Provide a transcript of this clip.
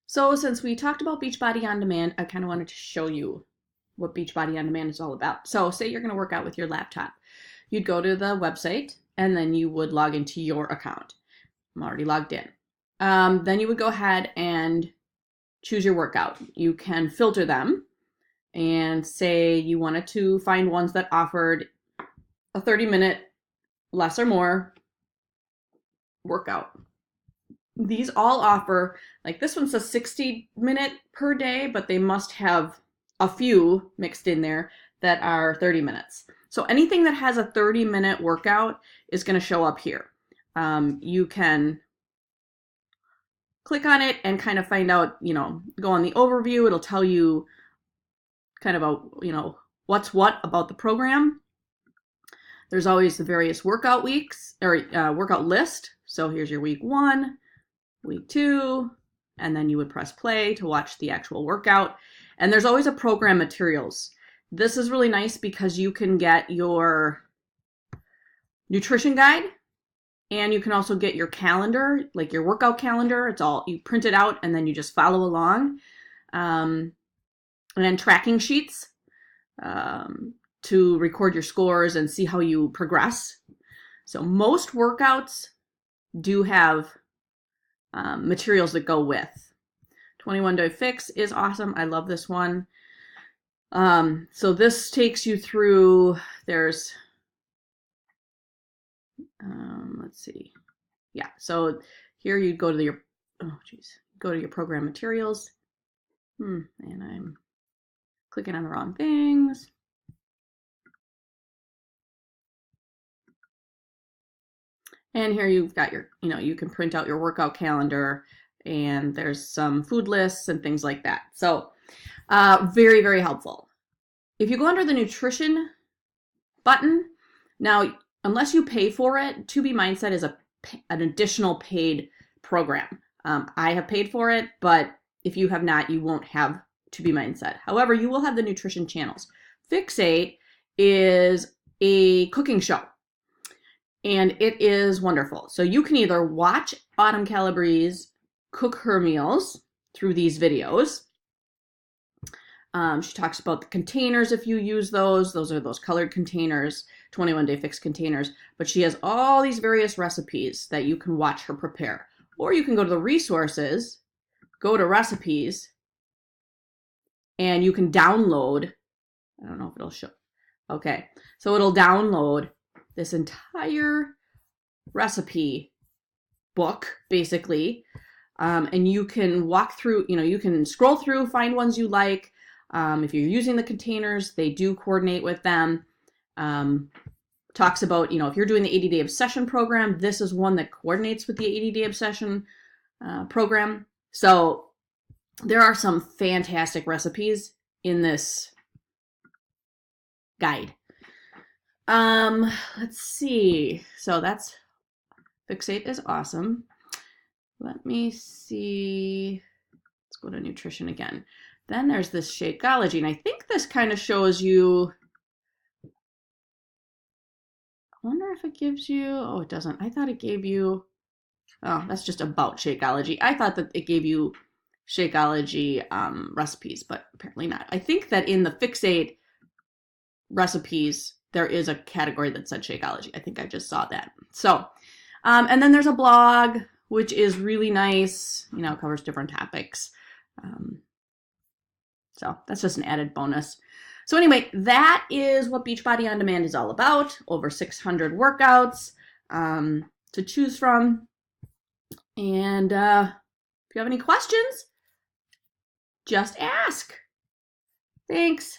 So since we talked about Beachbody On Demand, I kind of wanted to show you what Beachbody On Demand is all about. So say you're going to work out with your laptop. You'd go to the website and then you would log into your account. I'm already logged in. Then you would go ahead and choose your workout. You can filter them and say you wanted to find ones that offered a 30-minute, less or more workout. These all offer, like this one says 60-minute per day, but they must have a few mixed in there that are 30 minutes. So anything that has a 30-minute workout is going to show up here. You can click on it and kind of find out, go on the overview. It'll tell you kind of what's what about the program. There's always the various workout weeks or workout list. So here's your week 1, week 2, and then you would press play to watch the actual workout. And there's always a program materials. This is really nice because you can get your nutrition guide and you can also get your calendar, like your workout calendar. It's all, you print it out and then you just follow along. And then tracking sheets to record your scores and see how you progress. So most workouts do have materials that go with. 21-Day Fix is awesome. I love this one. So this takes you through, there's, let's see. Yeah, so here you go to your, go to your program materials. And I'm clicking on the wrong things. And here you've got your, you can print out your workout calendar and there's some food lists and things like that. So very, very helpful. If you go under the nutrition button, now, unless you pay for it, 2B Mindset is an additional paid program. I have paid for it, but if you have not, you won't have 2B Mindset. However, you will have the nutrition channels. Fixate is a cooking show. And it is wonderful. So you can either watch Autumn Calabrese cook her meals through these videos. She talks about the containers if you use those. Those are those colored containers, 21-Day Fix containers. But she has all these various recipes that you can watch her prepare. Or you can go to the resources, go to recipes, and you can download. I don't know if it'll show. Okay, so it'll download this entire recipe book, basically. And you can walk through, you can scroll through, find ones you like. If you're using the containers, they do coordinate with them. Talks about, if you're doing the 80-Day Obsession program, this is one that coordinates with the 80-Day Obsession program. So there are some fantastic recipes in this guide. Let's see. So that's Fixate is awesome. Let me see. Let's go to nutrition again. Then there's this Shakeology, and I think this kind of shows you. I wonder if it gives you. Oh, it doesn't. I thought it gave you. Oh, that's just about Shakeology. I thought that it gave you Shakeology recipes, but apparently not. I think that in the Fixate recipes, there is a category that said Shakeology. I think I just saw that. So, and then there's a blog, which is really nice. It covers different topics. So that's just an added bonus. So anyway, that is what Beachbody On Demand is all about. Over 600 workouts to choose from. And if you have any questions, just ask. Thanks.